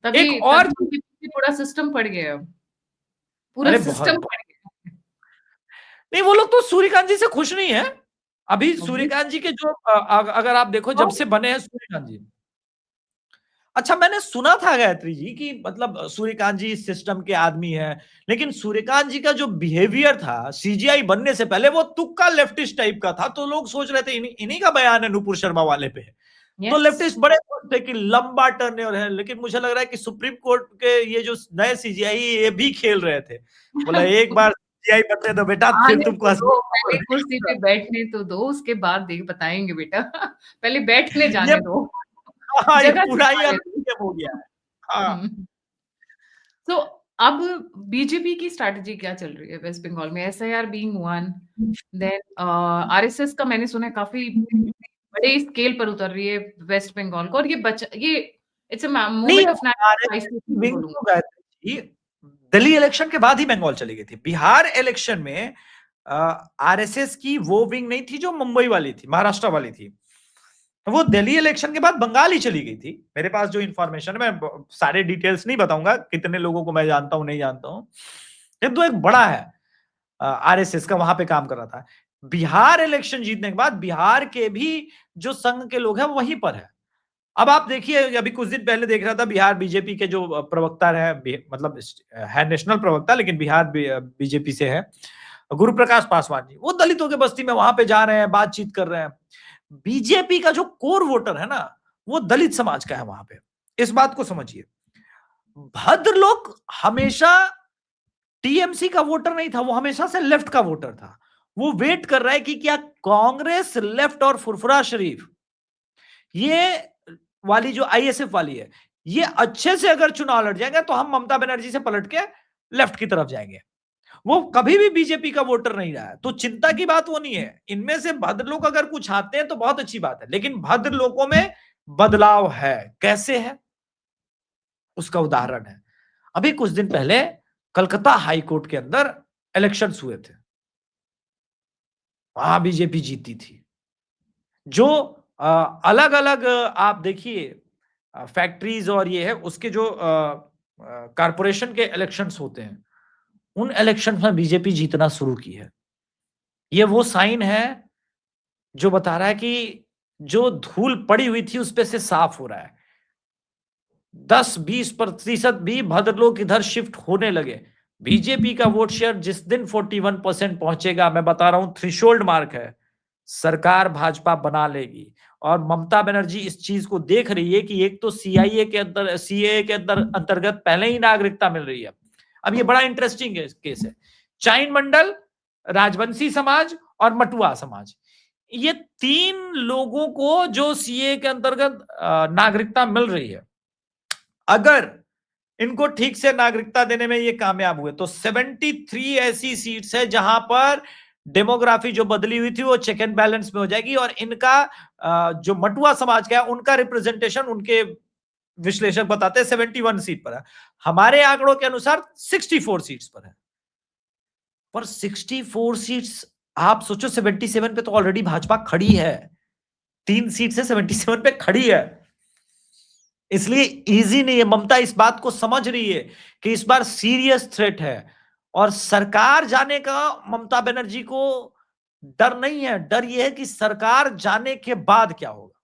तभी एक और तभी पूरा सिस्टम पड़ गया, पूरा अरे सिस्टम बहुत पड़ गया। नहीं, वो लोग तो सूर्यकांत जी से खुश नहीं है। अभी Obvious. सूर्यकांत जी के जो अगर आप देखो जब से बने हैं सूर्यकांत जी, अच्छा मैंने सुना था गायत्री जी कि मतलब सूर्यकांत जी इस सिस्टम के आदमी हैं, लेकिन सूर्यकांत जी का जो बिहेवियर था सीजीआई बनने से पहले वो तुक्का लेफ्टिस्ट टाइप का था। तो लोग सोच रहे थे इन्हीं का बयान है नुपुर शर्मा वाले पे। तो Yes. लेफ्टिस्ट बड़े खुश थे कि लंबा टर्न्योर है, लेकिन मुझे लग रहा है कि सुप्रीम कोर्ट के ये जो नए सीजीआई ये भी खेल रहे थे। बोला एक बार सीजीआई बनने दो बेटा, फिर आने तुमको तो दो, पहले कुर्सी पे बैठने तो दो, उसके बाद देख बताएंगे बेटा। पहले बैठने ये जाने दो, हाँ, ये जगह पूरा ही संभालने अलग दो। गेम हो गया है। हाँ हम्म। तो अब बीजेपी की स्ट्रैटेजी क्या चल रही है वेस्ट बंगाल में? SIR being one, then RSS का मैंने सुना है काफी बड़े स्केल पर उतर रही है वेस्ट बंगाल को, और ये इट्स अ नहीं, मोमेंट ऑफ आरएसएस नेशनल की विंग बोलूंगी। तो गायत्री जी दिल्ली इलेक्शन के बाद ही बंगाल चली गई थी। बिहार इलेक्शन में आरएसएस की वो विंग नहीं थी जो मुंबई वाली थी, महाराष्ट्र वाली थी। वो दिल्ली इलेक्शन के बाद बंगाल ही चली गई थी। मेरे पास जो इंफॉर्मेशन है, मैं सारे डिटेल्स नहीं बताऊंगा, कितने लोगों को मैं जानता हूं नहीं जानता हूं, ये तो एक बड़ा है आरएसएस का, वहां पे काम कर रहा था। बिहार इलेक्शन जीतने के बाद बिहार के भी जो संघ के लोग हैं वहीं पर है। अब आप देखिए, अभी कुछ दिन पहले देख रहा था बिहार बीजेपी के जो प्रवक्ता है, मतलब है नेशनल प्रवक्ता लेकिन बिहार बीजेपी से है, गुरु प्रकाश पासवान जी, वो दलितों के बस्ती में वहां पे जा रहे हैं, बातचीत कर रहे हैं। बीजेपी का जो कोर वोटर है ना, वो दलित समाज का है वहां पे। इस बात को समझिए, भद्र लोग हमेशा टीएमसी का वोटर नहीं था, वो हमेशा से लेफ्ट का वोटर था। वो वेट कर रहा है कि क्या कांग्रेस, लेफ्ट और फुरफुरा शरीफ, ये वाली जो आईएसएफ वाली है, ये अच्छे से अगर चुनाव लड़ जाएंगे तो हम ममता बनर्जी से पलट के लेफ्ट की तरफ जाएंगे। वो कभी भी बीजेपी का वोटर नहीं रहा है, तो चिंता की बात वो नहीं है। इनमें से भद्र लोग अगर कुछ आते हैं तो बहुत अच्छी बात है, लेकिन भद्र लोगों में बदलाव है। कैसे है उसका उदाहरण है, अभी कुछ दिन पहले कलकत्ता हाई कोर्ट के अंदर इलेक्शंस हुए थे, वहां बीजेपी जीती थी। जो अलग अलग आप देखिए फैक्ट्रीज और ये है उसके जो कारपोरेशन के इलेक्शंस होते हैं, उन इलेक्शन में बीजेपी जीतना शुरू की है। ये वो साइन है जो बता रहा है कि जो धूल पड़ी हुई थी उस पे से साफ हो रहा है। 10-20% भी भद्र लोग इधर शिफ्ट होने लगे। बीजेपी का वोट शेयर जिस दिन 41% पहुंचेगा, मैं बता रहा हूं थ्रेशोल्ड मार्क है, सरकार भाजपा बना लेगी। और ममता बनर्जी इस चीज को देख रही है कि एक तो सीआईए के अंदर, सीएए के अंदर अंतर्गत पहले ही नागरिकता मिल रही है। अब ये बड़ा इंटरेस्टिंग केस है। चाइन मंडल, राजवंशी समाज और मटुआ समाज, ये 3 लोगों को जो सीए के अंतर्गत नागरिकता मिल रही है, अगर इनको ठीक से नागरिकता देने में ये कामयाब हुए तो 73 ऐसी सीट्स है जहां पर डेमोग्राफी जो बदली हुई थी वो चेक एंड बैलेंस में हो जाएगी। और इनका जो मटुआ समाज का है उनका रिप्रेजेंटेशन, उनके विश्लेषक बताते हैं 71 सीट पर है। हमारे आंकड़ों के अनुसार 64 सीट्स पर है। पर 64 सीट्स, आप सोचो 77 पे तो ऑलरेडी भाजपा खड़ी है, 3 सीट से 77 पे खड़ी है। इसलिए इजी नहीं है। ममता इस बात को समझ रही है कि इस बार सीरियस थ्रेट है, और सरकार जाने का ममता बनर्जी को डर नहीं है। डर यह है कि सरकार जाने के बाद क्या होगा।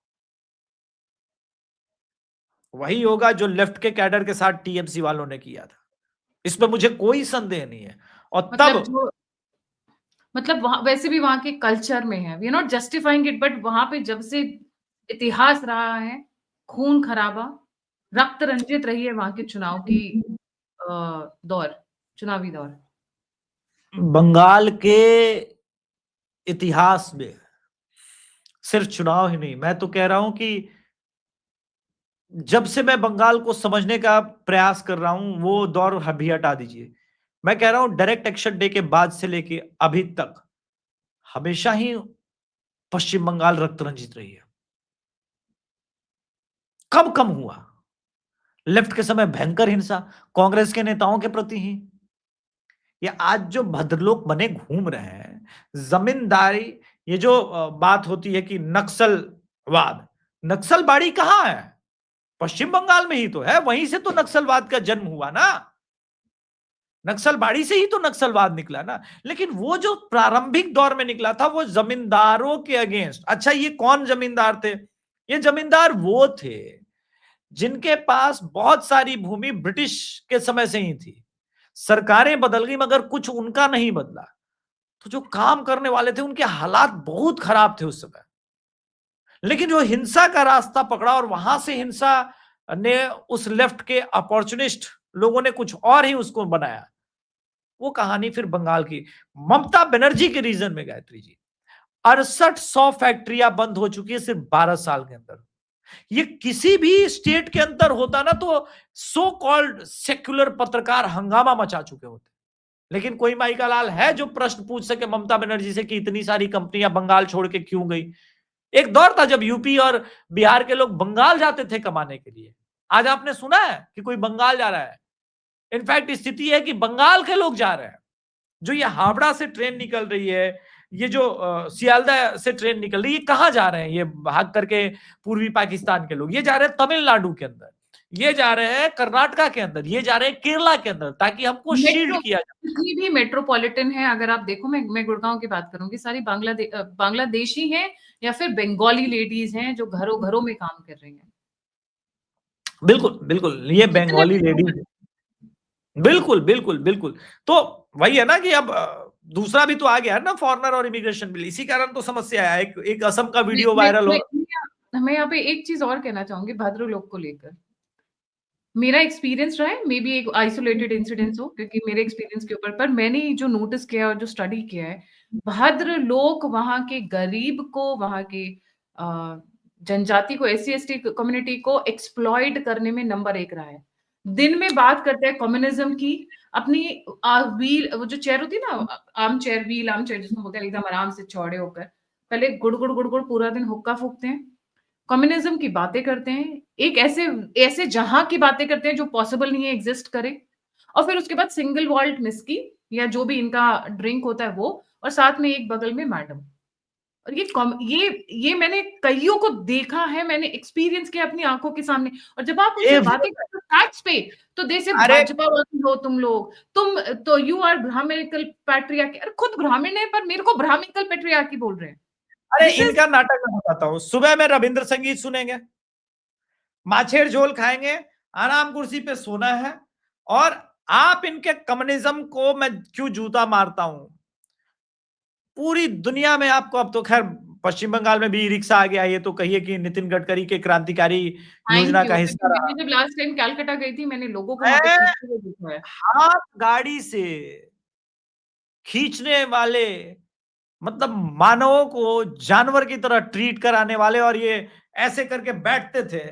वही होगा जो लेफ्ट के कैडर के साथ टीएमसी वालों ने किया था, इसमें मुझे कोई संदेह नहीं है। और मतलब तब जो मतलब वहां वैसे भी वहां के कल्चर में है, we are not justifying it, but वहां पे जब से इतिहास रहा है, खून खराबा, रक्त रंजित रही है वहां के चुनाव की दौर, चुनावी दौर। बंगाल के इतिहास में सिर्फ चुनाव ही नहीं, मैं तो कह रहा हूं कि जब से मैं बंगाल को समझने का प्रयास कर रहा हूं, वो दौर भी हटा दीजिए, मैं कह रहा हूं डायरेक्ट एक्शन डे के बाद से लेके अभी तक हमेशा ही पश्चिम बंगाल रक्त रंजित रही है। कब कम हुआ? लेफ्ट के समय भयंकर हिंसा कांग्रेस के नेताओं के प्रति ही, ये आज जो भद्रलोक बने घूम रहे हैं, जमींदारी, ये जो बात होती है कि नक्सलवाद, नक्सलबाड़ी कहां है? पश्चिम बंगाल में ही तो है, वहीं से तो नक्सलवाद का जन्म हुआ ना, नक्सलबाड़ी से ही तो नक्सलवाद निकला ना। लेकिन वो जो प्रारंभिक दौर में निकला था वो जमींदारों के अगेंस्ट। अच्छा, ये कौन जमींदार थे? ये जमींदार वो थे जिनके पास बहुत सारी भूमि ब्रिटिश के समय से ही थी, सरकारें बदल गई मगर कुछ उनका नहीं बदला। तो जो काम करने वाले थे उनके हालात बहुत खराब थे उस समय। लेकिन जो हिंसा का रास्ता पकड़ा और वहां से हिंसा ने उस लेफ्ट के अपॉर्चुनिस्ट लोगों ने कुछ और ही उसको बनाया, वो कहानी फिर बंगाल की। ममता बनर्जी के रीजन में, गायत्री जी, 6800 फैक्ट्रियां बंद हो चुकी है सिर्फ 12 साल के अंदर। ये किसी भी स्टेट के अंदर होता ना तो सो कॉल्ड सेक्युलर पत्रकार हंगामा मचा चुके होते। लेकिन कोई माई का लाल है जो प्रश्न पूछ सके ममता बनर्जी से कि इतनी सारी कंपनियां बंगाल छोड़ के क्यों गई? एक दौर था जब यूपी और बिहार के लोग बंगाल जाते थे कमाने के लिए। आज आपने सुना है कि कोई बंगाल जा रहा है? इनफैक्ट स्थिति है कि बंगाल के लोग जा रहे हैं। जो ये हावड़ा से ट्रेन निकल रही है, ये जो सियालदह से ट्रेन निकल रही है, ये कहां जा रहे हैं? ये भाग करके पूर्वी पाकिस्तान के लोग, ये जा रहे हैं तमिलनाडु के अंदर, ये जा रहे हैं कर्नाटका के अंदर, ये जा रहे हैं केरला के अंदर, ताकि हमको शील्ड किया जाए। जितनी भी मेट्रोपॉलिटन है, अगर आप देखो, मैं गुड़गांव की बात करूंगी, सारी बांग्लादेशी हैं या फिर बंगाली लेडीज हैं जो घरों घरों में काम कर रही हैं। बिल्कुल बिल्कुल, ये जितने बंगाली लेडीज, बिल्कुल बिल्कुल बिल्कुल। तो वही है ना कि अब दूसरा भी तो आ गया है ना, फॉरेनर और इमिग्रेशन बिल, इसी कारण तो समस्या है। एक असम का वीडियो वायरल हो। मैं यहाँ पे एक चीज और कहना चाहूंगी भद्र लोग को लेकर। मेरा एक्सपीरियंस रहा है, मे बी एक आइसोलेटेड इंसिडेंस हो, क्योंकि मेरे एक्सपीरियंस के ऊपर, पर मैंने जो नोटिस किया और जो स्टडी किया है, भद्र लोग वहां के गरीब को, वहां के जनजाति को, SC ST कम्युनिटी को एक्सप्लॉइट करने में नंबर 1 रहा है। दिन में बात करते हैं कम्युनिज्म की, अपनी व्हील, वो जो चेयर होती है ना, arm chair, wheel arm chair जिसमें बोलते हैं, एकदम आराम से चौड़े होकर, पहले गुड़ गुड़ गुड़ गुड़ पूरा दिन हुक्का फूकते हैं, कम्युनिज्म की बातें करते हैं, एक ऐसे ऐसे जहां की बातें करते हैं जो पॉसिबल नहीं है एग्जिस्ट करे, और फिर उसके बाद सिंगल वॉल्ट मिस्की या जो भी इनका ड्रिंक होता है वो, और साथ में एक बगल में मैडम। और ये मैंने कइयों को देखा है, मैंने एक्सपीरियंस किया अपनी आंखों के सामने। और जब आप उनसे ये बातें करते हो फैक्ट्स पे, तो दे से अरे भाजपावादी हो तुम लोग, तुम तो यू आर ब्राह्मणिकल पैट्रियार्की। अरे खुद ब्राह्मण है पर मेरे को ब्राह्मणिकल पैट्रियार्की बोल रहे हैं। अरे दिस इज इनका नाटक मैं बताता हूँ। सुबह में रविंद्र संगीत सुनेंगे, माछेर झोल खाएंगे, आराम कुर्सी पे सोना है। और आप इनके कम्युनिज्म को मैं क्यों जूता मारता हूं, पूरी दुनिया में आपको, अब तो खैर पश्चिम बंगाल में भी ई रिक्शा आ गया, ये तो कहिए कि नितिन गडकरी के क्रांतिकारी योजना थैंक यू, का क्योंकि हिस्सा मैंने रहा जब लास्ट टाइम कलकत्ता गई थी, मैंने लोगों को वहां पे है। खींचते हुए देखा है। हाथ गाड़ी से खींचने वाले, मतलब मानवों को जानवर की तरह ट्रीट कराने वाले, और ये ऐसे करके बैठते थे।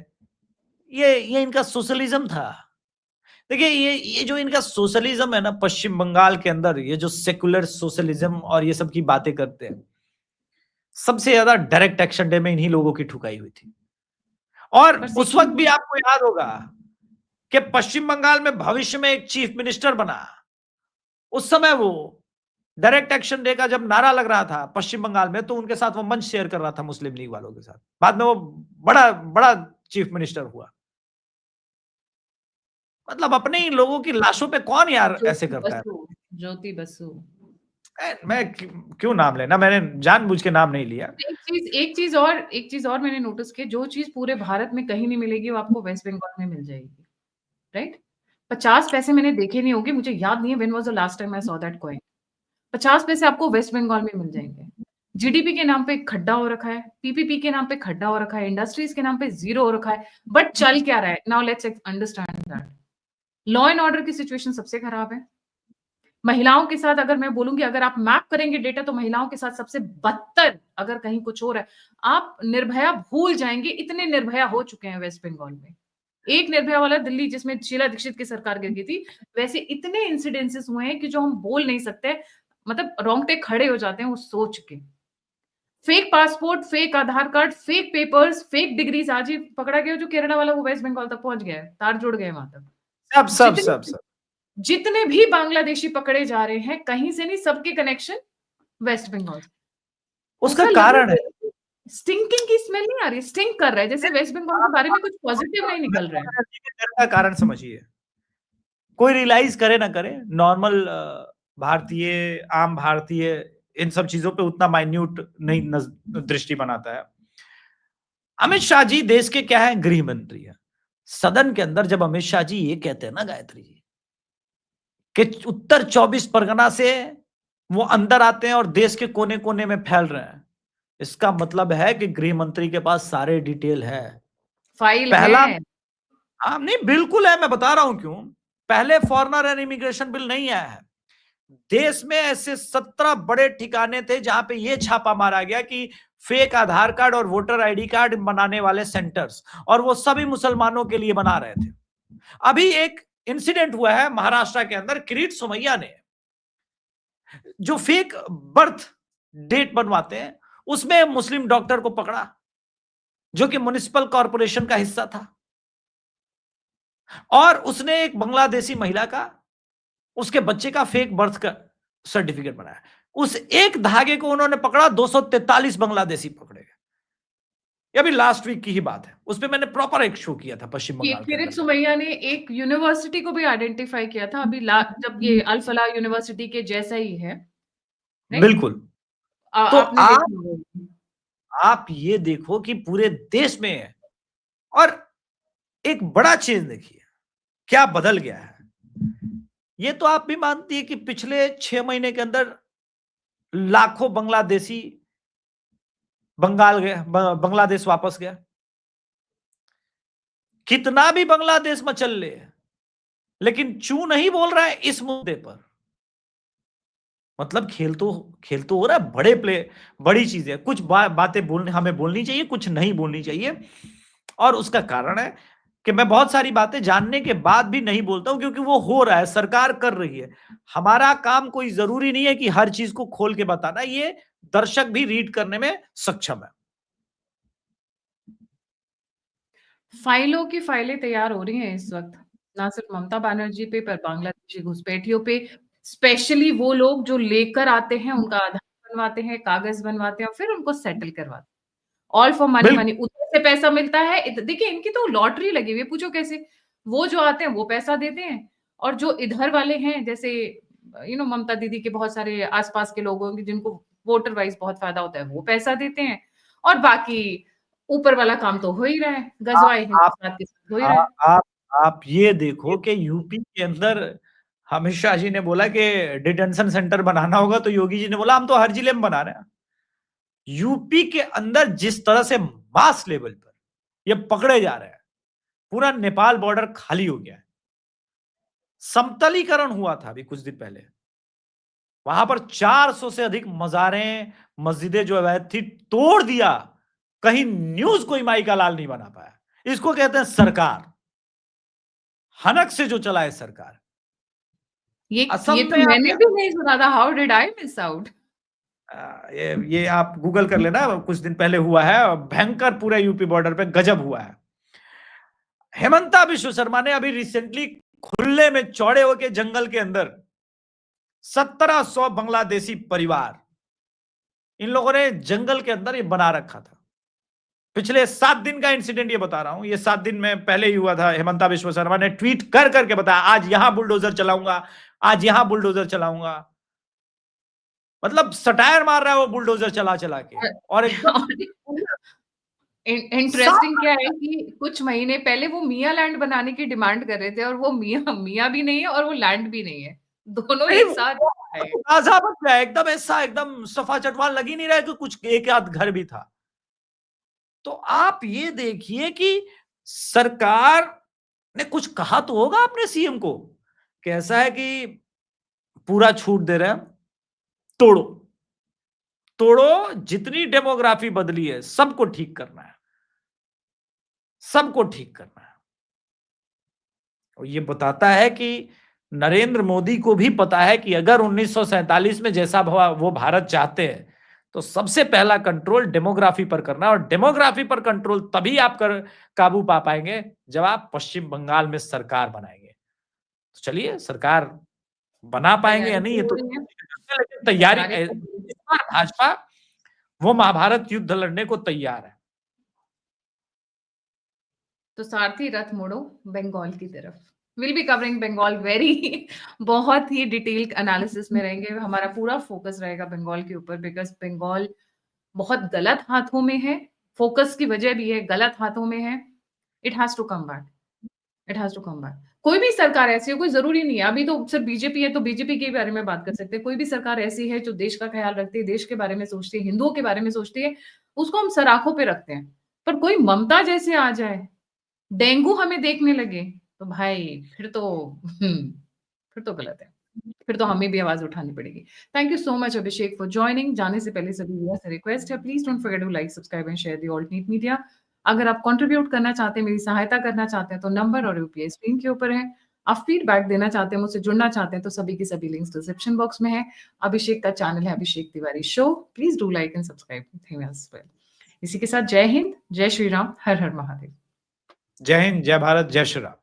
ये इनका सोशलिज्म था। देखिए ये जो इनका सोशलिज्म है ना पश्चिम बंगाल के अंदर, ये जो सेकुलर सोशलिज्म और ये सब की बातें करते हैं, सबसे ज्यादा डायरेक्ट एक्शन डे में इन्हीं लोगों की ठुकाई हुई थी। और पर उस वक्त सीखने भी आपको याद होगा कि पश्चिम बंगाल में भविष्य में एक चीफ मिनिस्टर बना, उस समय वो डायरेक्ट एक्शन डे का जब नारा लग रहा था पश्चिम बंगाल में, तो उनके साथ वो मंच शेयर कर रहा था मुस्लिम लीग वालों के साथ। बाद में वो बड़ा बड़ा चीफ मिनिस्टर हुआ। मतलब अपने ही लोगों की लाशों पे कौन यार ऐसे ज्योति करता है। बसु, ज्योति बसु। मैं क्यों नाम लेना, मैंने जानबूझ के नाम नहीं लिया। एक चीज और मैंने नोटिस की, जो चीज पूरे भारत में कहीं नहीं मिलेगी वो आपको वेस्ट बंगाल में मिल जाएगी, राइट? 50 पैसे मैंने देखे नहीं होंगे, मुझे याद नहीं है when was the last time I saw that coin. 50 पैसे आपको वेस्ट बंगाल में मिल जाएंगे। जीडीपी के नाम पे एक खड्डा हो रखा है, पीपीपी के नाम पे खड्डा हो रखा है, इंडस्ट्रीज के नाम पे जीरो हो रखा है। बट चल क्या रहा है? Now let's understand that. Law and order की सिचुएशन सबसे खराब है। महिलाओं के साथ अगर मैं बोलूंगी, अगर आप मैप करेंगे डेटा, तो महिलाओं के साथ सबसे बदतर अगर कहीं कुछ हो रहा है। आप निर्भया भूल जाएंगे, इतने निर्भया हो चुके हैं वेस्ट बंगाल में। एक निर्भया वाला दिल्ली जिसमें शीला दीक्षित की सरकार गिर गई थी, वैसे इतने इंसिडेंसेस हुए हैं कि जो हम बोल नहीं सकते। मतलब रोंगटे खड़े हो जाते हैं वो सोच के। Fake passport, fake Aadhaar card, fake papers, fake degrees. आज ही पकड़ा गया जो केरला वाला, वो वेस्ट बंगाल तक पहुंच गया है, तार जुड़ गए वहां तक। सब सब सब जितने सब जितने भी बांग्लादेशी पकड़े जा रहे हैं, कहीं से नहीं, सबके कनेक्शन वेस्ट बंगाल से। उसका ऐसा लग कारण रहा है। है स्टिंकिंग की स्मेल नहीं आ रही, स्टिंक कर रहा है, जैसे वेस्ट बंगाल के बारे में कुछ पॉजिटिव नहीं निकल रहा है। का कारण समझिए, कोई रियलाइज करे ना करे, नॉर्मल भारतीय, आम भारतीय इन सब चीजों पे उतना माइन्यूट नहीं दृष्टि बनाता है। अमित शाह जी देश के क्या है, गृह मंत्री है। सदन के अंदर जब अमित शाह जी ये कहते हैं ना गायत्री जी, कि उत्तर 24 परगना से वो अंदर आते हैं और देश के कोने कोने में फैल रहे हैं, इसका मतलब है कि गृह मंत्री के पास सारे डिटेल है। फाइल पहला, है। हाँ नहीं बिल्कुल है, मैं बता रहा हूं क्यों। पहले फॉरेनर एंड इमिग्रेशन बिल नहीं आया है। देश में ऐसे 17 बड़े ठिकाने थे जहां पे यह छापा मारा गया कि फेक आधार कार्ड और वोटर आईडी कार्ड बनाने वाले सेंटर्स, और वो सभी मुसलमानों के लिए बना रहे थे। अभी एक इंसिडेंट हुआ है महाराष्ट्र के अंदर, किरीट सोमैया ने जो फेक बर्थ डेट बनवाते हैं, उसमें मुस्लिम डॉक्टर को पकड़ा जो कि म्युनिसिपल कॉर्पोरेशन का हिस्सा था, और उसने एक बांग्लादेशी महिला का, उसके बच्चे का फेक बर्थ का सर्टिफिकेट बनाया। उस एक धागे को उन्होंने पकड़ा, 243 बांग्लादेशी पकड़े गए। ये अभी लास्ट वीक की ही बात है, उस पर मैंने प्रॉपर एक शो किया था पश्चिम ये बंगाल के किरित अंदर जाकर। सुमैया ने एक यूनिवर्सिटी को भी आइडेंटिफाई किया था अभी जब ये अल फलाह यूनिवर्सिटी के जैसा ही है, राइट? बिल्कुल। तो आपने देखा होगा। आप ये देखो कि पूरे देश में है। और एक बड़ा चेंज देखिए क्या बदल गया है। ये तो आप भी मानती है कि पिछले 6 महीने के अंदर लाखों बांग्लादेशी बंगाल गए, बांग्लादेश वापस गया। कितना भी बांग्लादेश में चल ले, लेकिन चू नहीं बोल रहा है इस मुद्दे पर। मतलब खेल तो हो रहा है, बड़े प्ले, बड़ी चीज है। कुछ बातें बोलने हमें बोलनी चाहिए, कुछ नहीं बोलनी चाहिए। और उसका कारण है कि मैं बहुत सारी बातें जानने के बाद भी नहीं बोलता हूं, क्योंकि वो हो रहा है, सरकार कर रही है। हमारा काम कोई जरूरी नहीं है कि हर चीज को खोल के बताना, ये दर्शक भी रीड करने में सक्षम है। फाइलों की फाइलें तैयार हो रही हैं इस वक्त, ना सिर्फ ममता बनर्जी पे, पर बांग्लादेशी घुसपैठियों पे, स्पेशली वो लोग जो लेकर आते हैं, उनका आधार बनवाते हैं, कागज बनवाते हैं और फिर उनको सेटल करवाते हैं। ऑल फॉर मनी, बिल्कुल। मनी। उधर से पैसा मिलता है। देखिए, इनकी तो लॉटरी लगी हुई है, पूछो कैसे। वो जो आते हैं वो पैसा देते हैं, और जो इधर वाले हैं, जैसे ममता दीदी के बहुत सारे आसपास के लोग होंगे जिनको वोटर वाइज बहुत फायदा होता है, वो पैसा देते हैं। और बाकी ऊपर वाला काम तो हो ही रहा है, गजवाए आप आप हिंदुस्तान के साथ हो ही रहा आ, है। आप आप ये देखो कि यूपी के अंदर अमित शाह जी ने बोला कि डिटेंशन सेंटर बनाना होगा, तो योगी जी ने बोला हम तो हर जिले में बना रहे हैं। यूपी के अंदर जिस तरह से मास लेवल पर ये पकड़े जा रहे हैं, पूरा नेपाल बॉर्डर खाली हो गया है। समतलीकरण हुआ था अभी कुछ दिन पहले, वहां पर 400 से अधिक मजारें, मस्जिदें जो अवैध थी तोड़ दिया। कहीं न्यूज कोई माई का लाल नहीं बना पाया। इसको कहते हैं सरकार, हनक से जो चलाए सरकार। ये असम ये तो में मैंने भी नहीं सुना था। How did I miss out? ये आप गूगल कर लेना, कुछ दिन पहले हुआ है, भयंकर पूरे यूपी बॉर्डर पे गजब हुआ है। हेमंता विश्व शर्मा ने अभी रिसेंटली खुले में चौड़े होके जंगल के अंदर 1700 बांग्लादेशी परिवार, इन लोगों ने जंगल के अंदर ये बना रखा था। पिछले 7 दिन का इंसिडेंट ये बता रहा हूं, ये 7 दिन में पहले ही हुआ था। हेमंता विश्व शर्मा ने ट्वीट कर करके बताया, आज यहां बुलडोजर चलाऊंगा, आज यहां बुलडोजर चलाऊंगा। मतलब सटायर मार रहा है वो बुलडोजर चला चला के, और एकदम इंटरेस्टिंग क्या है कि कुछ महीने पहले वो मियां लैंड बनाने की डिमांड कर रहे थे, और वो मियां मियां भी नहीं है और वो लैंड भी नहीं है, दोनों नहीं, एक साथ है। ताजा बन गया एकदम, ऐसा एकदम सफा चटवाल लग ही नहीं रहा है कि कुछ एक आध घर भी था। तो आप ये देखिए कि सरकार ने कुछ कहा तो होगा अपने सीएम को, कैसा है कि पूरा छूट दे रहे हैं, तोड़ो तोड़ो, जितनी डेमोग्राफी बदली है सबको ठीक करना है, सबको ठीक करना है। और ये बताता है कि नरेंद्र मोदी को भी पता है कि अगर 1947 में जैसा वो भारत चाहते हैं, तो सबसे पहला कंट्रोल डेमोग्राफी पर करना, और डेमोग्राफी पर कंट्रोल तभी आप काबू पा पाएंगे जब आप पश्चिम बंगाल में सरकार बनाएंगे। तो चलिए, सरकार बना पाएंगे या तैयारी नहीं तो ये हो तो, रही है। लेकिन तैयारी तैयारी तो हो रही इस बार भाजपा वो महाभारत युद्ध लड़ने को तैयार है। तो सारथी रथ मोड़ो बंगाल की तरफ। Will be covering Bengal very बहुत ही डिटेल्ड एनालिसिस में रहेंगे। हमारा पूरा फोकस रहेगा बंगाल के ऊपर, बिकॉज बंगाल बहुत गलत हाथों में है। फोकस की वजह भी है, गलत हाथों में है। It has to come back, it has to come back. कोई भी सरकार ऐसी हो, कोई जरूरी नहीं है, अभी तो सिर्फ बीजेपी है तो बीजेपी के बारे में बात कर सकते हैं। कोई भी सरकार ऐसी है जो देश का ख्याल रखती है, देश के बारे में सोचती है, हिंदुओं के बारे में सोचती है, उसको हम सराखों पे रखते हैं। पर कोई ममता जैसे आ जाए, डेंगू हमें देखने लगे, तो भाई फिर तो गलत है। फिर तो हमें भी आवाज उठानी पड़ेगी। Thank you so much Abhishek for joining. जाने से पहले सभी व्यूअर्स से रिक्वेस्ट है, please don't forget to like, subscribe and share the alternate media. अगर आप कंट्रीब्यूट करना चाहते हैं, मेरी सहायता करना चाहते हैं, तो नंबर और यूपीआई स्क्रीन के ऊपर है। आप फीडबैक देना चाहते हैं, मुझसे जुड़ना चाहते हैं, तो सभी के सभी लिंक्स डिस्क्रिप्शन बॉक्स में है। अभिषेक का चैनल है Abhishek Tiwari show, please do like and subscribe. इसी के साथ जय हिंद, जय श्री राम, हर हर महादेव। जय हिंद, जय भारत, जय श्री राम।